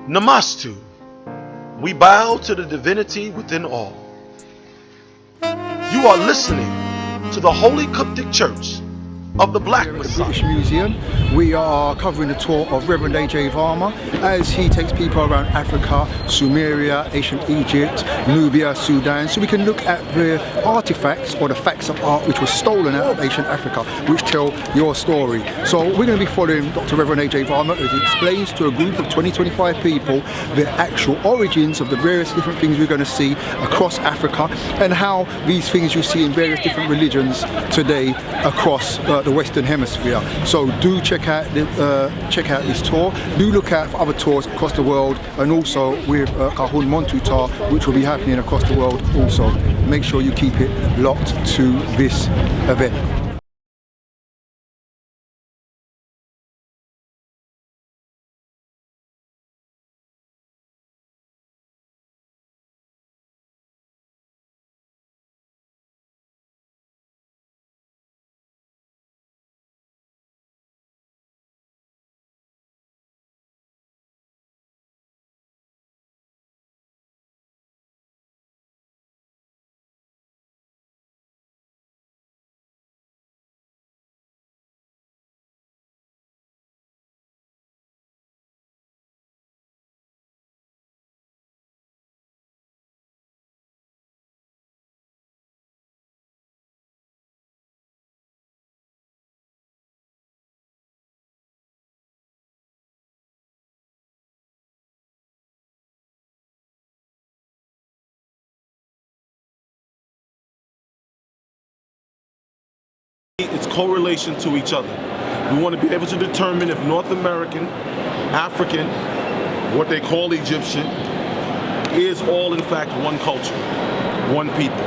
Namastu. We bow to the divinity within all. You are listening to the Holy Qubtic Church of the Black Messiah. British Museum. We are covering the tour of Reverend A.J Varmah as he takes people around Africa, Sumeria, ancient Egypt, Nubia, Sudan, so we can look at the artifacts or the facts of art which were stolen out of ancient Africa, which tell your story. So we're going to be following Dr. Reverend A.J Varmah as he explains to a group of 20-25 people the actual origins of the various different things we're going to see across Africa and how these things you see in various different religions today across the Western Hemisphere. So do check out this tour. Do look out for other tours across the world, and also with Kahun Montuta, which will be happening across the world also. Make sure you keep it locked to this event. Its correlation to each other. We want to be able to determine if North American, African, what they call Egyptian, is all in fact one culture, one people,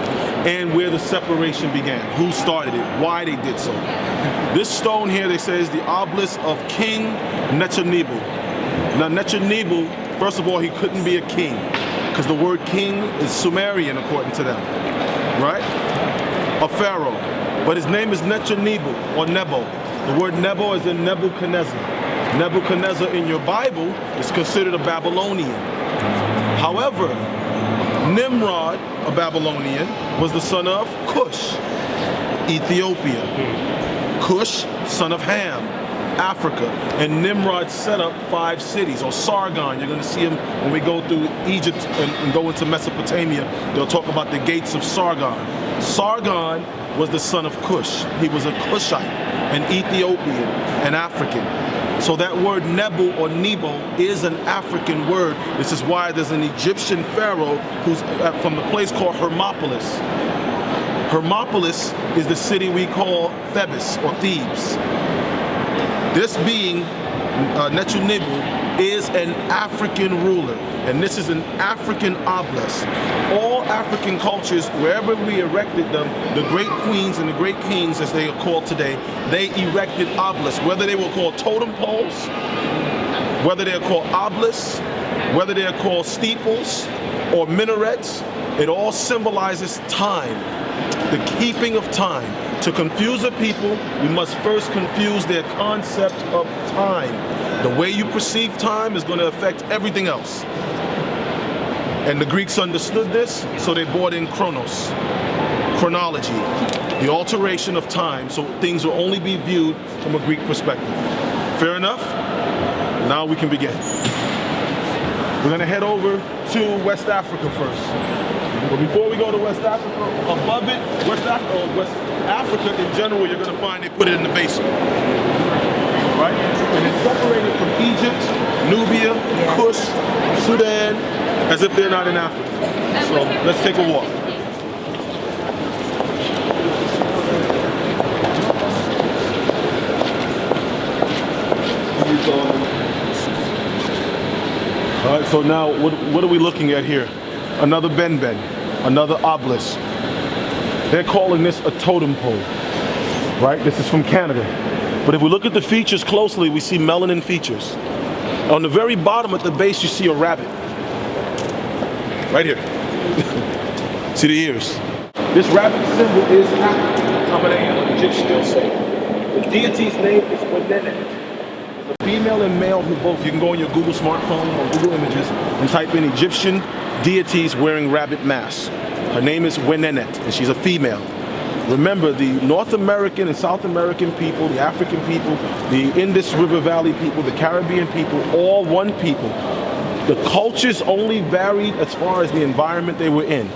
and where the separation began, who started it, why they did so. This stone here, they say, is the obelisk of King Netanyahu. Now Netanyahu, first of all, he couldn't be a king, because the word king is Sumerian according to them, right? A pharaoh. But his name is Netanyahu, or Nebo. The word Nebo is in Nebuchadnezzar. Nebuchadnezzar in your Bible is considered a Babylonian. However, Nimrod, a Babylonian, was the son of Cush, Ethiopia. Cush, son of Ham, Africa. And Nimrod set up 5 cities, or Sargon. You're going to see him when we go through Egypt and go into Mesopotamia. They'll talk about the gates of Sargon. Sargon was the son of Cush. He was a Cushite, an Ethiopian, an African. So that word Nebu or Nebo is an African word. This is why there's an Egyptian pharaoh who's from the place called Hermopolis. Hermopolis is the city we call Thebes or Thebes. This being Netanyahu is an African ruler, and this is an African obelisk. All African cultures, wherever we erected them, the great queens and the great kings, as they are called today, they erected obelisks, whether they were called totem poles, whether they're called obelisks, whether they're called steeples or minarets. It all symbolizes time, the keeping of time. To confuse the people, we must first confuse their concept of time. The way you perceive time is going to affect everything else. And the Greeks understood this, so they brought in chronos, chronology, the alteration of time, so things will only be viewed from a Greek perspective. Fair enough? Now we can begin. We're going to head over to West Africa first. But before we go to West Africa, above it, West Africa in general, you're going to find they put it in the basement. Right? And it's separated from Egypt, Nubia, Kush, Sudan, as if they're not in Africa. So let's take a walk. All right, so now what are we looking at here? Another Ben, another obelisk. They're calling this a totem pole, right? This is from Canada. But if we look at the features closely, we see melanin features. On the very bottom at the base, you see a rabbit. Right here. See the ears? This rabbit symbol is Haru, Egyptian. The deity's name is Wenenet. It's a female and male who both, you can go on your Google smartphone or Google Images and type in Egyptian deities wearing rabbit masks. Her name is Wenenet, and she's a female. Remember, the North American and South American people, the African people, the Indus River Valley people, the Caribbean people, all one people. The cultures only varied as far as the environment they were in.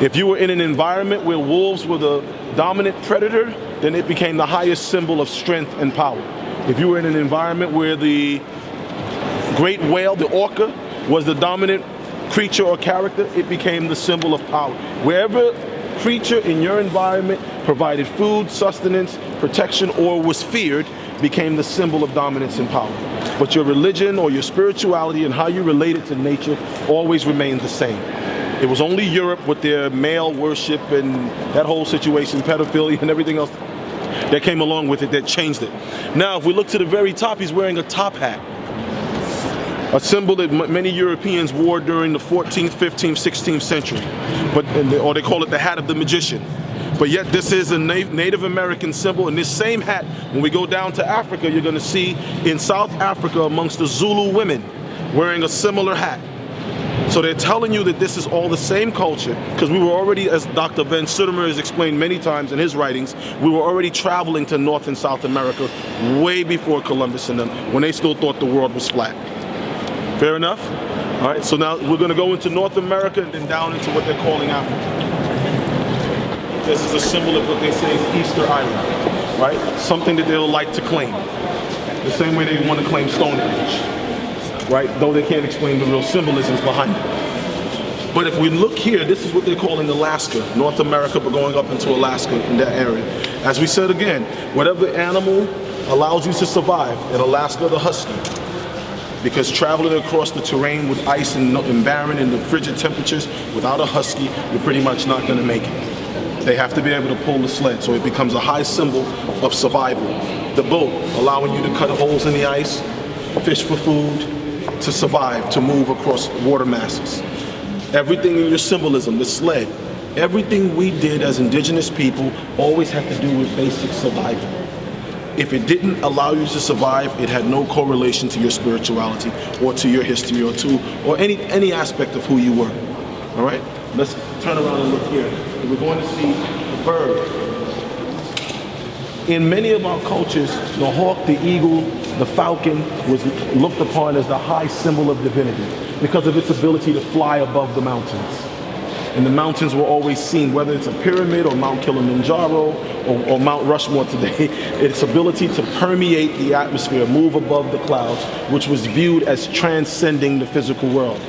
If you were in an environment where wolves were the dominant predator, then it became the highest symbol of strength and power. If you were in an environment where the great whale, the orca, was the dominant creature or character, it became the symbol of power. Wherever creature in your environment provided food, sustenance, protection, or was feared, became the symbol of dominance and power. But your religion or your spirituality and how you related to nature always remained the same. It was only Europe with their male worship and that whole situation, pedophilia and everything else that came along with it that changed it. Now, if we look to the very top, he's wearing a top hat. A symbol that many Europeans wore during the 14th, 15th, 16th century, or they call it the hat of the magician. But yet this is a Native American symbol, and this same hat, when we go down to Africa, you're going to see in South Africa amongst the Zulu women wearing a similar hat. So they're telling you that this is all the same culture, because we were already, as Dr. Van Sudermer has explained many times in his writings, we were already traveling to North and South America way before Columbus and them, when they still thought the world was flat. Fair enough? All right, so now we're going to go into North America and then down into what they're calling Africa. This is a symbol of what they say is Easter Island, right? Something that they'll like to claim. The same way they want to claim Stonehenge, right? Though they can't explain the real symbolisms behind it. But if we look here, this is what they're calling Alaska, North America, but going up into Alaska in that area. As we said again, whatever animal allows you to survive, in Alaska, the husky. Because traveling across the terrain with ice and barren and the frigid temperatures, without a husky, you're pretty much not going to make it. They have to be able to pull the sled, so it becomes a high symbol of survival. The boat, allowing you to cut holes in the ice, fish for food, to survive, to move across water masses. Everything in your symbolism, the sled, everything we did as indigenous people always had to do with basic survival. If it didn't allow you to survive, it had no correlation to your spirituality or to your history or any aspect of who you were. All right? Let's turn around and look here. We're going to see the bird. In many of our cultures, the hawk, the eagle, the falcon was looked upon as the high symbol of divinity because of its ability to fly above the mountains. And the mountains were always seen, whether it's a pyramid or Mount Kilimanjaro or Mount Rushmore today, its ability to permeate the atmosphere, move above the clouds, which was viewed as transcending the physical world.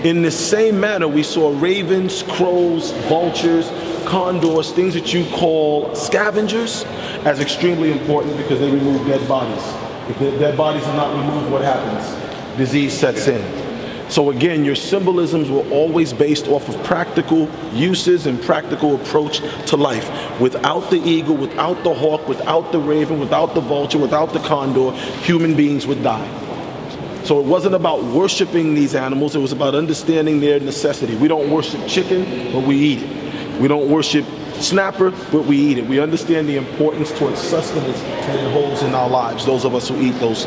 In the same manner, we saw ravens, crows, vultures, condors, things that you call scavengers, as extremely important because they remove dead bodies. If the dead bodies are not removed, what happens? Disease sets in. So again, your symbolisms were always based off of practical uses and practical approach to life. Without the eagle, without the hawk, without the raven, without the vulture, without the condor, human beings would die. So it wasn't about worshiping these animals, it was about understanding their necessity. We don't worship chicken, but we eat it. We don't worship snapper, but we eat it. We understand the importance towards sustenance that it holds in our lives, those of us who eat those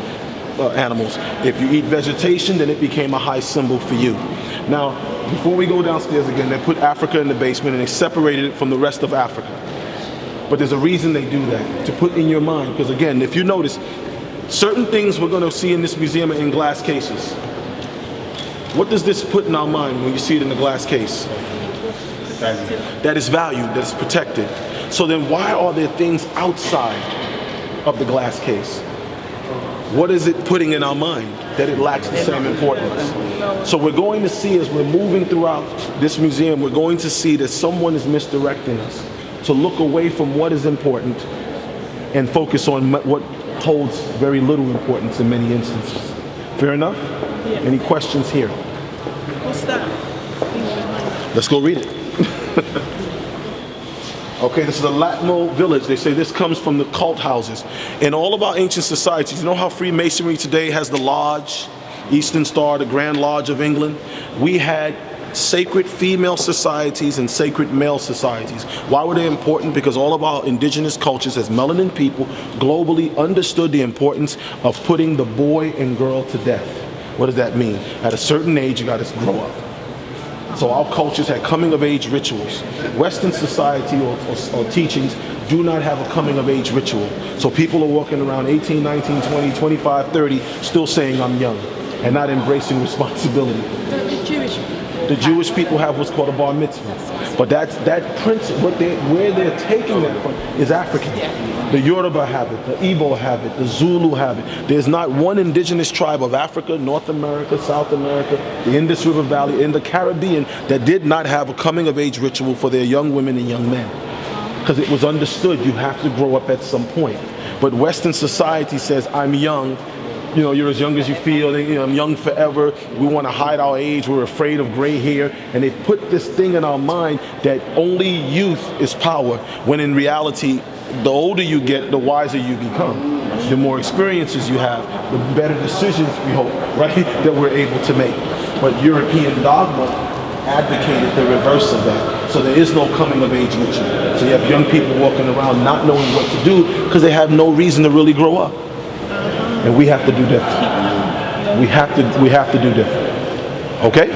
animals. If you eat vegetation, then it became a high symbol for you. Now, before we go downstairs again, they put Africa in the basement and they separated it from the rest of Africa. But there's a reason they do that, to put in your mind, because again, if you notice, certain things we're going to see in this museum are in glass cases. What does this put in our mind when you see it in the glass case? That is valued, that is protected. So then why are there things outside of the glass case? What is it putting in our mind that it lacks the same importance? So we're going to see, as we're moving throughout this museum, we're going to see that someone is misdirecting us to look away from what is important and focus on what holds very little importance in many instances. Fair enough? Yeah. Any questions here? What's that? Let's go read it. Okay, this is a Latmo village. They say this comes from the cult houses. In all of our ancient societies, you know how Freemasonry today has the lodge, Eastern Star, the Grand Lodge of England? We had sacred female societies and sacred male societies. Why were they important? Because all of our indigenous cultures as melanin people globally understood the importance of putting the boy and girl to death. What does that mean? At a certain age, you got to grow up. So our cultures had coming of age rituals. Western society or teachings do not have a coming of age ritual. So people are walking around 18, 19, 20, 25, 30, still saying I'm young and not embracing responsibility. The Jewish people have what's called a bar mitzvah. But that principle, where they're taking that from is African. The Yoruba have it, the Igbo have it, the Zulu have it. There's not one indigenous tribe of Africa, North America, South America, the Indus River Valley, in the Caribbean that did not have a coming of age ritual for their young women and young men. Because it was understood you have to grow up at some point. But Western society says, I'm young. You know, you're as young as you feel. You know, I'm young forever. We want to hide our age. We're afraid of gray hair. And they put this thing in our mind that only youth is power, when in reality, the older you get, the wiser you become. The more experiences you have, the better decisions, we hope, right, that we're able to make. But European dogma advocated the reverse of that. So there is no coming of age ritual. So you have young people walking around not knowing what to do because they have no reason to really grow up. And we have to do different. We have to do different. Okay?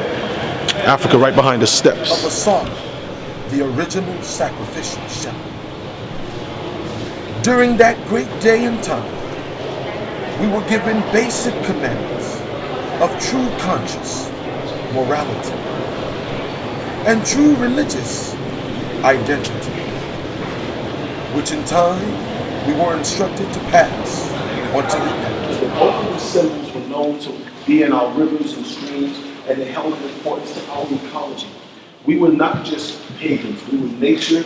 Africa right behind the steps. Of the son, the original sacrificial shepherd. During that great day and time, we were given basic commandments of true conscious morality and true religious identity, which in time we were instructed to pass on to the next. The opening symbols were known to be in our rivers and streams, and they held importance to our ecology. We were not just pagans, we were nature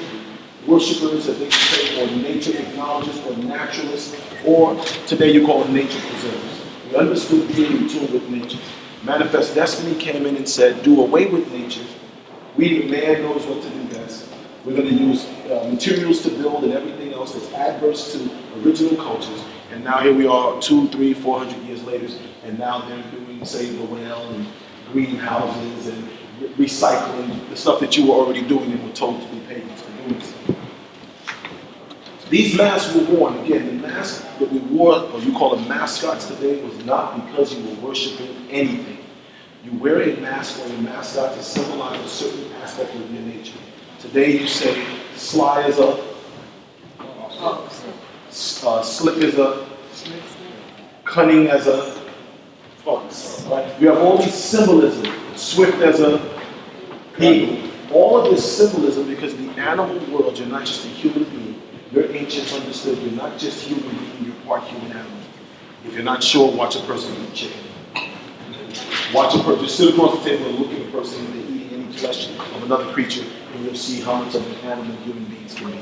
worshippers, as they say, or nature acknowledgers, or naturalists, or today you call them nature preservers. We understood being in tune with nature. Manifest Destiny came in and said, do away with nature. We, the man, knows what to do best. We're going to use materials to build and everything else that's adverse to original cultures. And now here we are 200, 300, 400 years later, and now they're doing Save the Whale and greenhouses and recycling, the stuff that you were already doing and were told to be pagans for doing. These masks were worn. Again, the mask that we wore, or you call them mascots today, was not because you were worshiping anything. You wear a mask or a mascot to symbolize a certain aspect of your nature. Today you say, sly as a, slick as a, cunning as a fox. Right? You have all these symbolism, swift as a eagle. All of this symbolism, because in the animal world, you're not just a human being. Your ancients understood you're not just human being, you're part human animal. If you're not sure, watch a person eat chicken. Watch a person, just sit across the table and look at a person and they're eating any flesh of another creature, and you'll see how much of an animal human beings can be.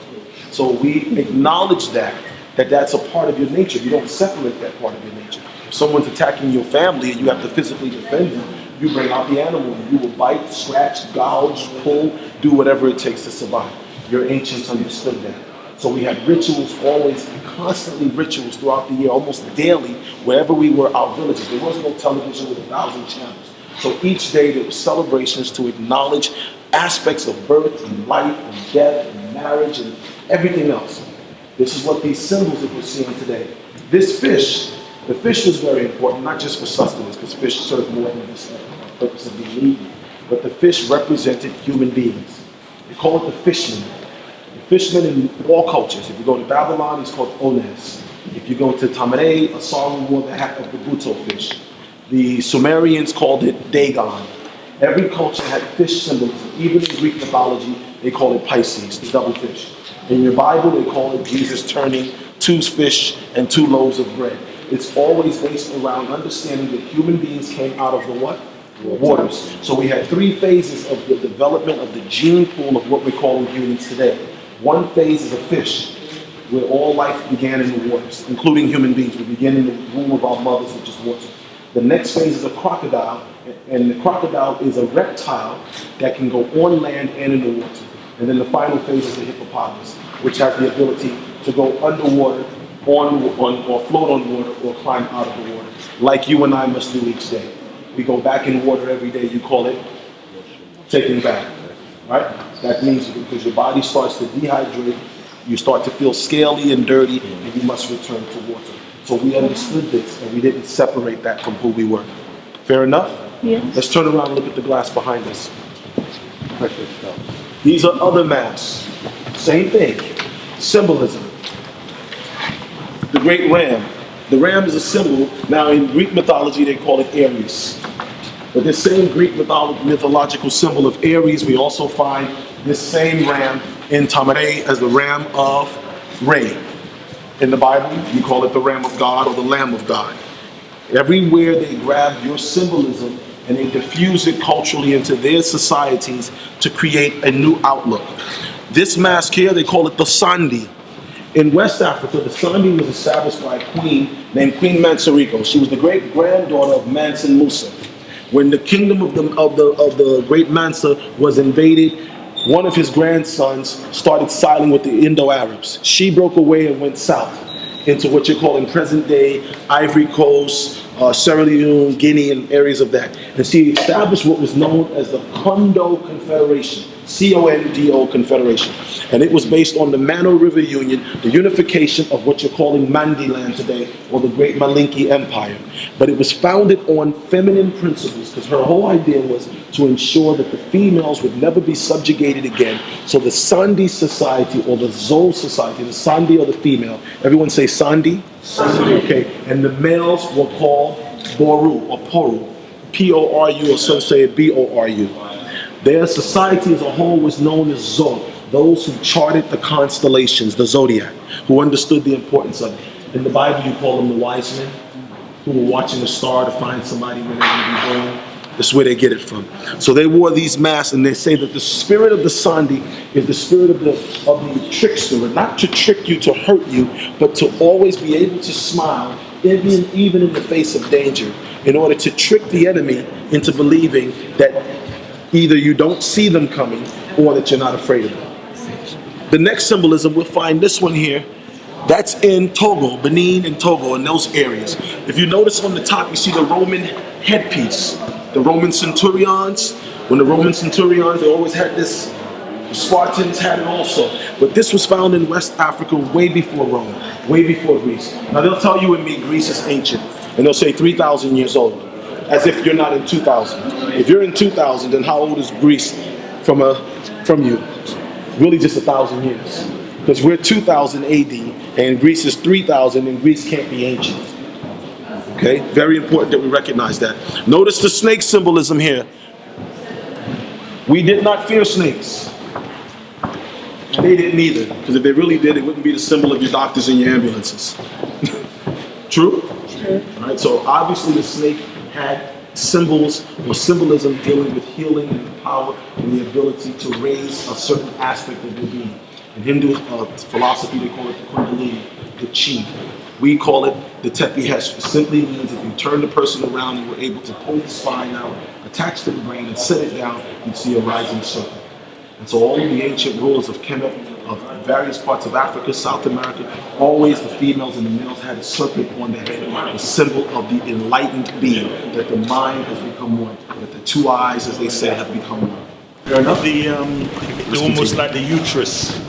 So we acknowledge that's a part of your nature. You don't separate that part of your nature. If someone's attacking your family and you have to physically defend them, you bring out the animal and you will bite, scratch, gouge, pull, do whatever it takes to survive. Your ancients understood that. So we had rituals always, constantly rituals throughout the year, almost daily, wherever we were, our villages. There was no television with 1,000 channels. So each day there were celebrations to acknowledge aspects of birth and life and death and marriage and everything else. This is what these symbols that we're seeing today. This fish, the fish was very important, not just for sustenance, because fish serve more than just the purpose of being eaten, but the fish represented human beings. They call it the fishman. Fishermen in all cultures. If you go to Babylon, it's called Ones. If you go to Tamare, Asaru wore the hat of the buto fish. The Sumerians called it Dagon. Every culture had fish symbolism. Even in Greek mythology, they call it Pisces, the double fish. In your Bible, they call it Jesus turning 2 fish and 2 loaves of bread. It's always based around understanding that human beings came out of the what? Waters. So we had 3 phases of the development of the gene pool of what we're calling humans today. One phase is a fish, where all life began in the waters, including human beings. We began in the womb of our mothers, which is water. The next phase is a crocodile, and the crocodile is a reptile that can go on land and in the water. And then the final phase is the hippopotamus, which has the ability to go underwater, or float on water, or climb out of the water, like you and I must do each day. We go back in water every day. You call it taking a bath, right? That means because your body starts to dehydrate, you start to feel scaly and dirty, and you must return to water. So we understood this, and we didn't separate that from who we were. Fair enough? Yeah. Let's turn around and look at the glass behind us. These are other masks. Same thing. Symbolism. The great ram. The ram is a symbol. Now in Greek mythology they call it Ares. But this same Greek mythological symbol of Ares, we also find this same ram in Tamare as the ram of Re. In the Bible, you call it the ram of God or the lamb of God. Everywhere they grab your symbolism and they diffuse it culturally into their societies to create a new outlook. This mask here, they call it the Sandi. In West Africa, the Sandi was established by a queen named Queen Mansuriko. She was the great granddaughter of Mansa Musa. When the kingdom of the great Mansa was invaded, one of his grandsons started siding with the Indo-Arabs. She broke away and went south into what you're calling present-day Ivory Coast, Sierra Leone, Guinea, and areas of that. And she established what was known as the Kondo Confederation, C-O-N-D-O Confederation. And it was based on the Mano River Union, the unification of what you're calling Mandiland today, or the Great Malinki Empire. But it was founded on feminine principles, because her whole idea was to ensure that the females would never be subjugated again. So the Sandi society, or the Zol society, the Sandi or the female, everyone say Sandi? Sandi. Okay, and the males were called Boru or Poru, P-O-R-U, or some say B-O-R-U. Their society as a whole was known as Zol, those who charted the constellations, the zodiac, who understood the importance of it. In the Bible, you call them the wise men, who were watching a star to find somebody when they were going to be born. That's where they get it from. So they wore these masks, and they say that the spirit of the Sandi is the spirit of the trickster, not to trick you, to hurt you, but to always be able to smile, even in the face of danger, in order to trick the enemy into believing that either you don't see them coming or that you're not afraid of them. The next symbolism, we'll find this one here. That's in Togo, Benin and Togo, in those areas. If you notice on the top, you see the Roman headpiece. The Roman centurions, when the Roman centurions, they always had this, the Spartans had it also. But this was found in West Africa way before Rome, way before Greece. Now they'll tell you and me Greece is ancient, and they'll say 3,000 years old, as if you're not in 2000. If you're in 2000, then how old is Greece from you? Really just 1,000 years. Because we're 2000 AD, and Greece is 3,000, and Greece can't be ancient. Okay, very important that we recognize that. Notice the snake symbolism here. We did not fear snakes. They didn't either, because if they really did, it wouldn't be the symbol of your doctors and your ambulances. True? True. All right, so obviously the snake had symbols or symbolism dealing with healing and the power and the ability to raise a certain aspect of your being. In Hindu philosophy, they call it the Kundalini, the Chi. We call it the Tepihesh. It simply means if you turn the person around and we're able to pull the spine out, attach to the brain, and set it down, you'd see a rising serpent. And so all of the ancient rulers of Kemet, of various parts of Africa, South America, always the females and the males had a serpent on their head, a symbol of the enlightened being, that the mind has become one, that the two eyes, as they say, have become one. Fair enough? The almost like the uterus.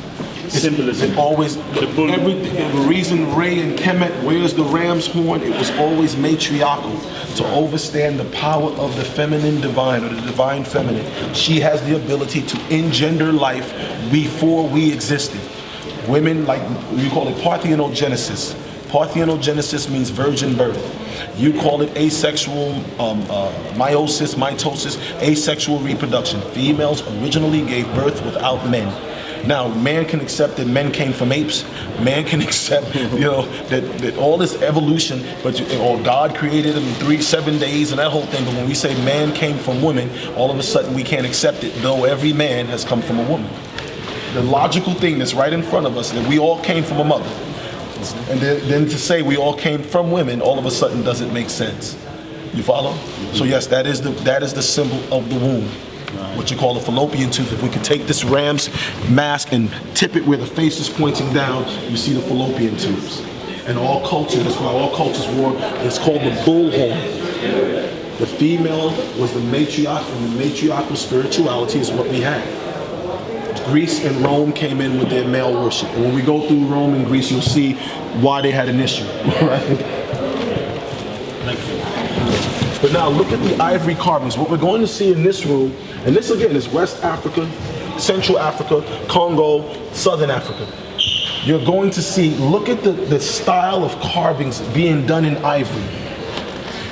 Symbolism. It always, the reason Ray and Kemet wears the ram's horn, it was always matriarchal, to overstand the power of the feminine divine, or the divine feminine. She has the ability to engender life before we existed. Women, like we call it parthenogenesis. Parthenogenesis means virgin birth. You call it asexual meiosis, mitosis, asexual reproduction. Females originally gave birth without men. Now, man can accept that men came from apes. Man can accept, that all this evolution, but God created them in 7 days and that whole thing. But when we say man came from women, all of a sudden we can't accept it, though every man has come from a woman. The logical thing that's right in front of us, that we all came from a mother. And then to say we all came from women, all of a sudden doesn't make sense. You follow? Mm-hmm. So yes, that is the symbol of the womb. What you call a fallopian tube. If we could take this ram's mask and tip it where the face is pointing down, you see the fallopian tubes. And all cultures, that's why all cultures wore, it's called the bull horn. The female was the matriarch, and the matriarchal spirituality is what we had. Greece and Rome came in with their male worship. And when we go through Rome and Greece, you'll see why they had an issue, right? Thank you. But now look at the ivory carvings. What we're going to see in this room, and this again is West Africa, Central Africa, Congo, Southern Africa. You're going to see, look at the style of carvings being done in ivory.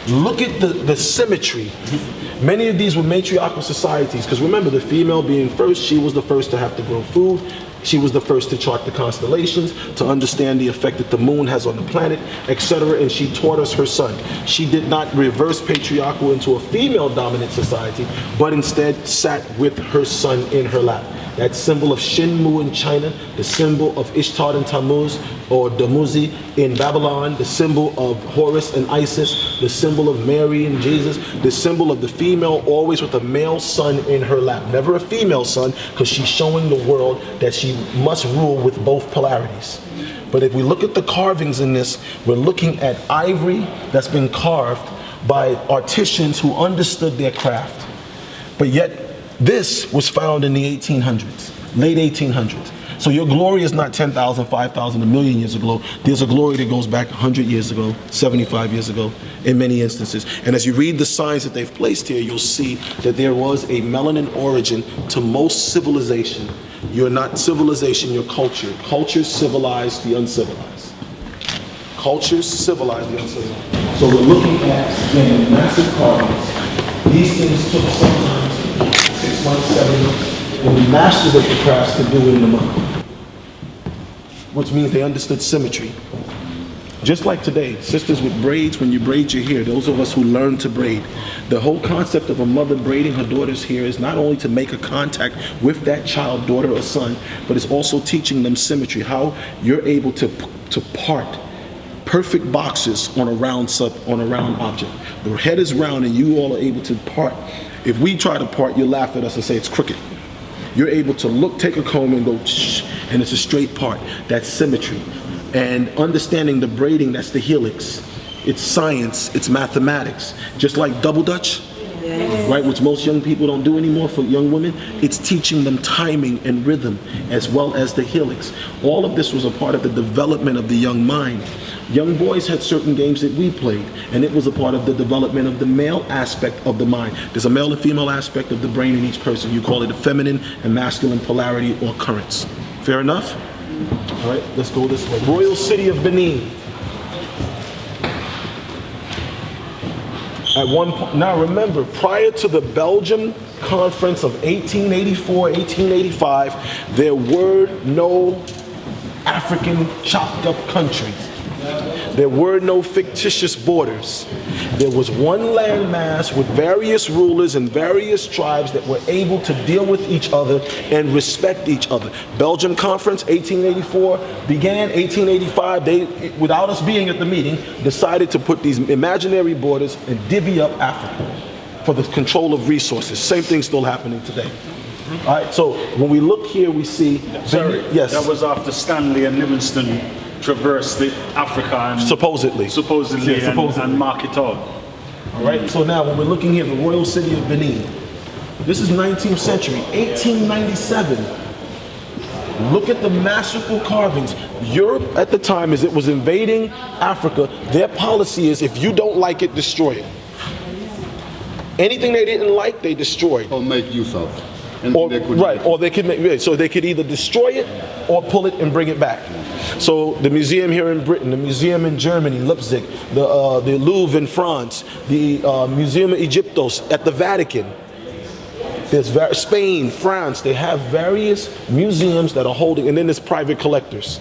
Look at the symmetry. Many of these were matriarchal societies, because remember, the female being first, she was the first to have to grow food. She was the first to chart the constellations, to understand the effect that the moon has on the planet, etc. And she taught us her son. She did not reverse patriarchal into a female-dominant society, but instead sat with her son in her lap. That symbol of Shinmu in China, the symbol of Ishtar and Tammuz, or Dumuzi in Babylon, the symbol of Horus and Isis, the symbol of Mary and Jesus, the symbol of the female always with a male son in her lap. Never a female son, because she's showing the world that she must rule with both polarities. But if we look at the carvings in this, we're looking at ivory that's been carved by artisans who understood their craft. But yet, this was found in the 1800s, late 1800s. So your glory is not 10,000, 5,000, a million years ago. There's a glory that goes back 100 years ago, 75 years ago, in many instances. And as you read the signs that they've placed here, you'll see that there was a melanin origin to most civilization. You're not civilization, you're culture. Culture civilized the uncivilized. Cultures civilized the uncivilized. So we're looking at, again, massive carvings. These things took sometimes 6 months, 7 months, and the masters of the crafts could do it in a month, which means they understood symmetry. Just like today, sisters with braids, when you braid your hair, those of us who learn to braid, the whole concept of a mother braiding her daughter's hair is not only to make a contact with that child, daughter or son, but it's also teaching them symmetry, how you're able to part perfect boxes on a round object. The head is round and you all are able to part. If we try to part, you laugh at us and say it's crooked. You're able to look, take a comb and go shh, and it's a straight part. That's symmetry. And understanding the braiding, that's the helix. It's science, it's mathematics. Just like double dutch, right, which most young people don't do anymore for young women, it's teaching them timing and rhythm as well as the helix. All of this was a part of the development of the young mind. Young boys had certain games that we played, and it was a part of the development of the male aspect of the mind. There's a male and female aspect of the brain in each person. You call it a feminine and masculine polarity or currents. Fair enough? All right, let's go this way. Royal City of Benin. At one point, now remember, prior to the Belgium Conference of 1884, 1885, there were no African chopped up countries. There were no fictitious borders. There was one landmass with various rulers and various tribes that were able to deal with each other and respect each other. Belgium Conference, 1884, began 1885. They, without us being at the meeting, decided to put these imaginary borders and divvy up Africa for the control of resources. Same thing still happening today. All right, so when we look here, we see... Yes? That was after Stanley and Livingston traversed Africa and supposedly and mark it out. All right, so now when we're looking here, the Royal City of Benin, this is 19th century, 1897. Look at the masterful carvings. Europe at the time, as it was invading Africa, their policy is if you don't like it, destroy it. Anything they didn't like, they destroyed. Or make use of. Or they could make, so they could either destroy it or pull it and bring it back. So the museum here in Britain, the museum in Germany, Leipzig, the Louvre in France, the Museum of Egyptos at the Vatican. There's Spain, France, they have various museums that are holding, and then there's private collectors.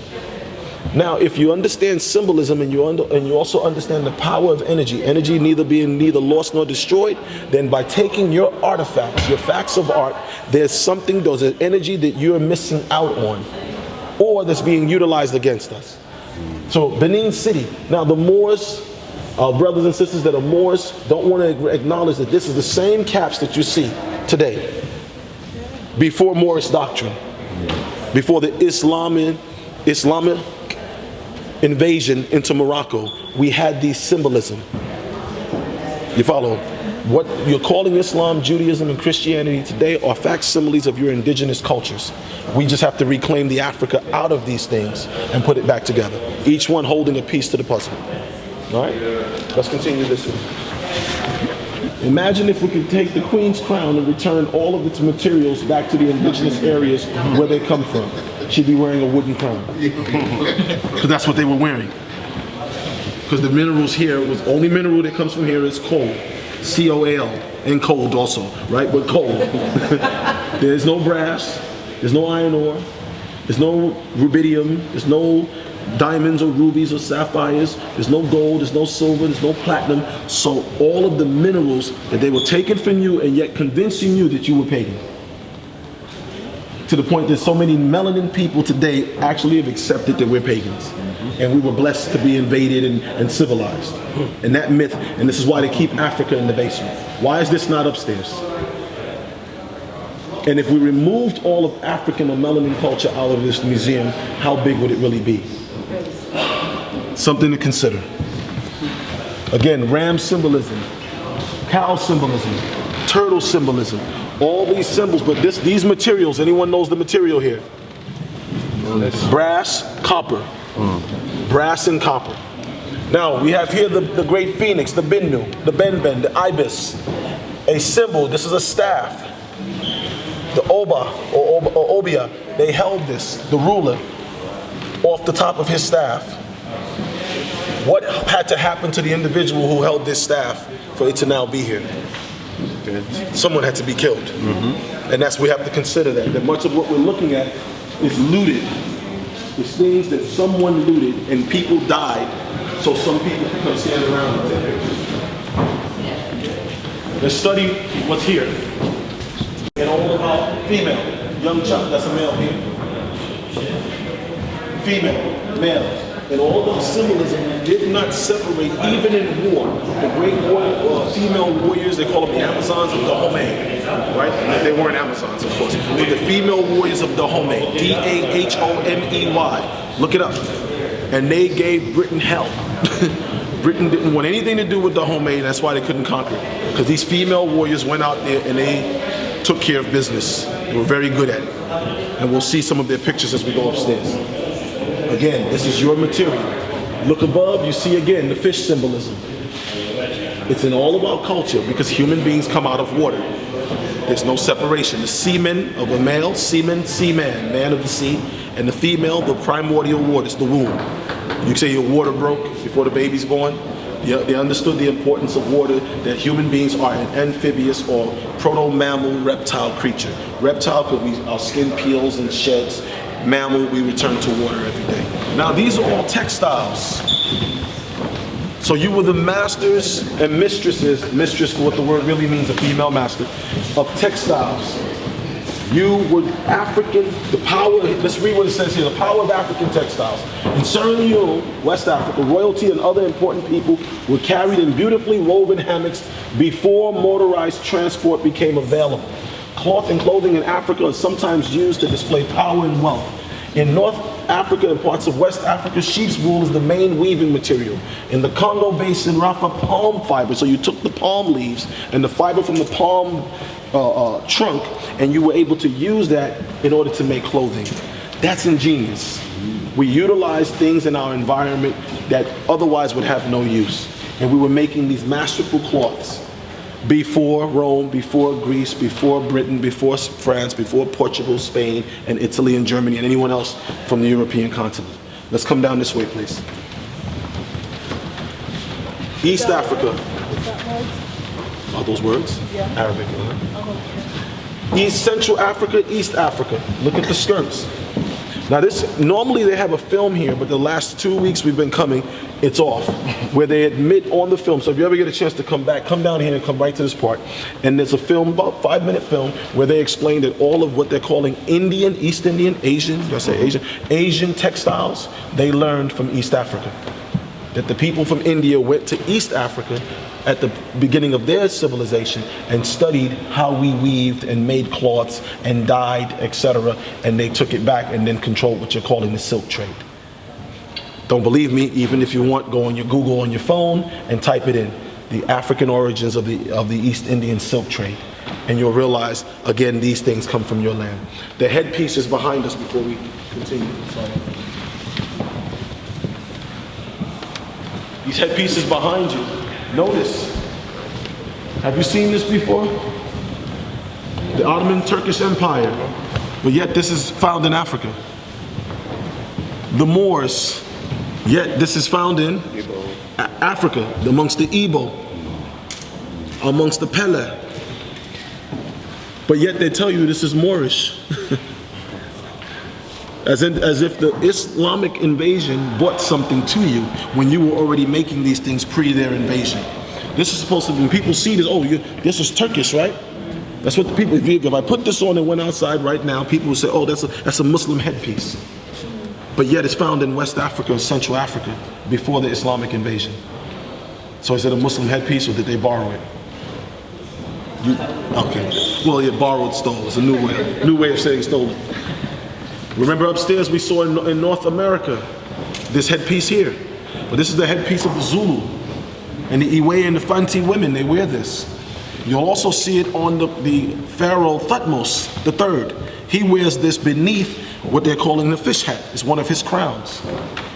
Now, if you understand symbolism and you also understand the power of energy being neither lost nor destroyed, then by taking your artifacts, your facts of art, there's an energy that you're missing out on, or that's being utilized against us. So Benin City, now the Moors, our brothers and sisters that are Moors don't want to acknowledge that this is the same caps that you see today, before Moorish doctrine, before the Islamic invasion into Morocco. We had these symbolism. You follow? What you're calling Islam, Judaism, and Christianity today are facsimiles of your indigenous cultures. We just have to reclaim the Africa out of these things and put it back together. Each one holding a piece to the puzzle. All right? Let's continue this one. Imagine if we could take the Queen's crown and return all of its materials back to the indigenous areas where they come from. She'd be wearing a wooden crown. Because that's what they were wearing. Because the minerals here, was only mineral that comes from here is coal. C-O-A-L, and cold also, right? But coal. There's no brass, there's no iron ore, there's no rubidium, there's no diamonds or rubies or sapphires, there's no gold, there's no silver, there's no platinum. So all of the minerals that they were taking from you and yet convincing you that you were pagan. To the point that so many melanin people today actually have accepted that we're pagans. And we were blessed to be invaded and civilized. And that myth, and this is why they keep Africa in the basement. Why is this not upstairs? And if we removed all of African or melanin culture out of this museum, how big would it really be? Something to consider. Again, ram symbolism, cow symbolism, turtle symbolism, all these symbols, but these materials, anyone knows the material here? Brass, copper. Brass and copper. Now we have here the great phoenix, the Bennu, the Benben, the ibis, a symbol. This is a staff. The Oba or Obia, they held this, the ruler, off the top of his staff. What had to happen to the individual who held this staff for it to now be here? Someone had to be killed. And we have to consider that much of what we're looking at is looted. It's things that someone looted and people died, so some people can come stand around and take pictures. Let's study what's here. And all about female, young child, that's a male here. Female, male. And all those symbolism did not separate, even in war. The great female warriors, they call them the Amazons of Dahomey, right? They weren't Amazons, of course. But the female warriors of Dahomey, D-A-H-O-M-E-Y. Look it up. And they gave Britain hell. Britain didn't want anything to do with Dahomey, that's why they couldn't conquer it. Because these female warriors went out there and they took care of business. They were very good at it. And we'll see some of their pictures as we go upstairs. Again, this is your material. Look above, you see again the fish symbolism. It's in all of our culture because human beings come out of water. There's no separation. The semen of a male, semen, seaman, man of the sea, and the female, the primordial waters, the womb. You say your water broke before the baby's born. They understood the importance of water, that human beings are an amphibious or proto-mammal reptile creature. Reptile, because our skin peels and sheds. Mammal, we return to water every day. Now these are all textiles. So you were the masters and mistresses, mistress for what the word really means, a female master, of textiles. You were African, the power, let's read what it says here, the power of African textiles. In Sierra Leone, West Africa, royalty and other important people were carried in beautifully woven hammocks before motorized transport became available. Cloth and clothing in Africa is sometimes used to display power and wealth. In North Africa and parts of West Africa, sheep's wool is the main weaving material. In the Congo Basin, Rafa, palm fiber. So you took the palm leaves and the fiber from the palm trunk, and you were able to use that in order to make clothing. That's ingenious. We utilize things in our environment that otherwise would have no use. And we were making these masterful cloths. Before Rome, before Greece, before Britain, before France, before Portugal, Spain, and Italy, and Germany, and anyone else from the European continent. Let's come down this way, please. East Africa. Are those words? Yeah. Arabic. East Central Africa, East Africa. Look at the skirts. Now normally they have a film here, but the last 2 weeks we've been coming, it's off, where they admit on the film. So if you ever get a chance to come back, come down here and come right to this part. And there's a film, about 5-minute film, where they explain that all of what they're calling Indian, East Indian, Asian, did I say Asian? Asian textiles, they learned from East Africa. That the people from India went to East Africa at the beginning of their civilization and studied how we weaved and made cloths and dyed, etc. And they took it back and then controlled what you're calling the silk trade. Don't believe me? Even if you want, go on your Google on your phone and type it in. the African origins of the East Indian silk trade. And you'll realize, again, these things come from your land. The headpiece is behind us before we continue. Sorry. These headpieces behind you. Notice. Have you seen this before? The Ottoman Turkish Empire. But yet this is found in Africa. The Moors. Yet this is found in Africa, amongst the Igbo, amongst the Pele. But yet they tell you this is Moorish. as if the Islamic invasion brought something to you when you were already making these things pre their invasion. This is supposed to be, when people see this, oh, this is Turkish, right? That's what the people, if I put this on and went outside right now, people would say, oh, that's a Muslim headpiece. But yet it's found in West Africa, Central Africa, before the Islamic invasion. So is it a Muslim headpiece or did they borrow it? Okay. Well, yeah, borrowed, stole. It's a new way of saying stolen. Remember upstairs we saw in North America this headpiece here. But this is the headpiece of the Zulu. And the Iwe and the Fanti women, they wear this. You'll also see it on the Pharaoh Thutmose III. He wears this beneath what they're calling the fish hat. It's one of his crowns.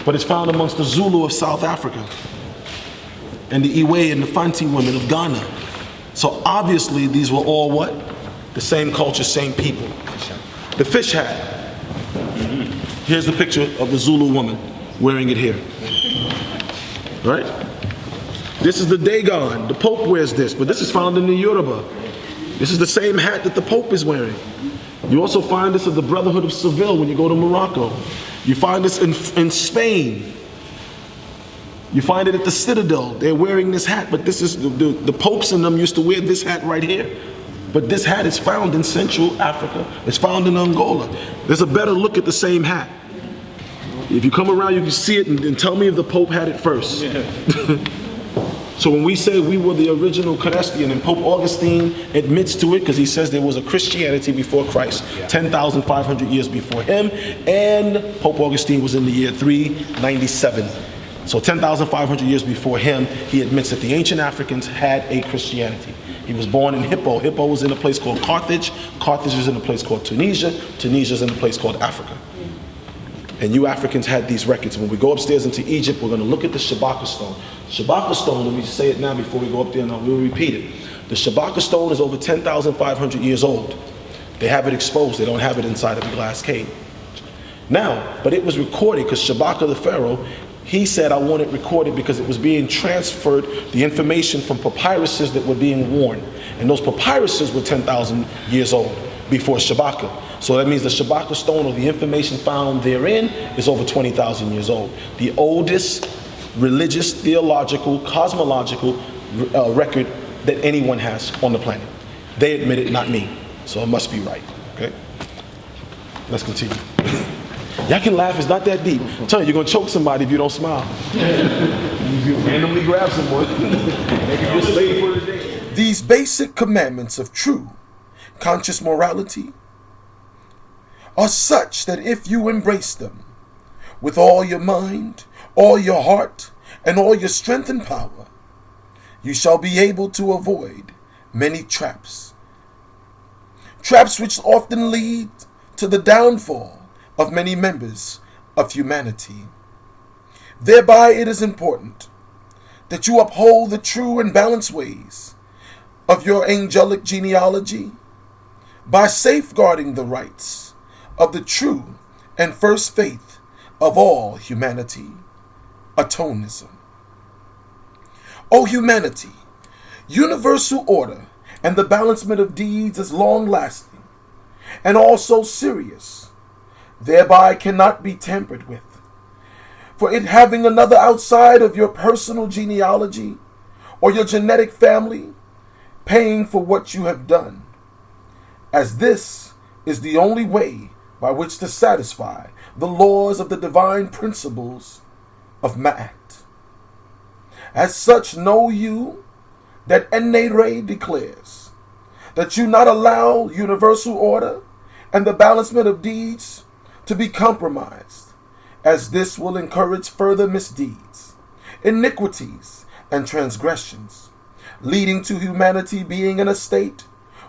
But it's found amongst the Zulu of South Africa and the Iwe and the Fanti women of Ghana. So obviously these were all what? The same culture, same people. The fish hat. Here's the picture of the Zulu woman wearing it here. Right? This is the Dagon. The Pope wears this, but this is found in the Yoruba. This is the same hat that the Pope is wearing. You also find this at the Brotherhood of Seville when you go to Morocco. You find this in Spain. You find it at the Citadel. They're wearing this hat, but this is the popes in them used to wear this hat right here. But this hat is found in Central Africa. It's found in Angola. There's a better look at the same hat. If you come around, you can see it and tell me if the Pope had it first. Yeah. So when we say we were the original Christian, and Pope Augustine admits to it because he says there was a Christianity before Christ, 10,500 years before him, and Pope Augustine was in the year 397. So 10,500 years before him, he admits that the ancient Africans had a Christianity. He was born in Hippo. Hippo was in a place called Carthage. Carthage is in a place called Tunisia. Tunisia is in a place called Africa. And you Africans had these records. When we go upstairs into Egypt, we're going to look at the Shabaka stone. Shabaka stone, let me say it now before we go up there and we'll repeat it. The Shabaka stone is over 10,500 years old. They have it exposed. They don't have it inside of a glass cage. Now, but it was recorded because Shabaka the Pharaoh, he said, I want it recorded because it was being transferred, the information from papyruses that were being worn. And those papyruses were 10,000 years old before Shabaka. So that means the Shabaka stone, or the information found therein, is over 20,000 years old. The oldest religious, theological, cosmological record that anyone has on the planet. They admit it, not me. So it must be right. Okay? Let's continue. Y'all can laugh, it's not that deep. I'm telling you, you're going to choke somebody if you don't smile. You randomly grab someone. They can just lay for the day. These basic commandments of true, conscious morality are such that if you embrace them with all your mind, all your heart, and all your strength and power, you shall be able to avoid many traps. Traps which often lead to the downfall of many members of humanity. Thereby it is important that you uphold the true and balanced ways of your angelic genealogy by safeguarding the rights of the true and first faith of all humanity, atonism. O humanity, universal order and the balancement of deeds is long-lasting and also serious, thereby cannot be tampered with. For it having another outside of your personal genealogy or your genetic family paying for what you have done, as this is the only way by which to satisfy the laws of the divine principles of Ma'at. As such, know you that N.A.Ray declares that you not allow universal order and the balancement of deeds to be compromised, as this will encourage further misdeeds, iniquities, and transgressions, leading to humanity being in a state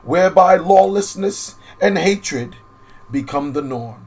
whereby lawlessness and hatred become the norm.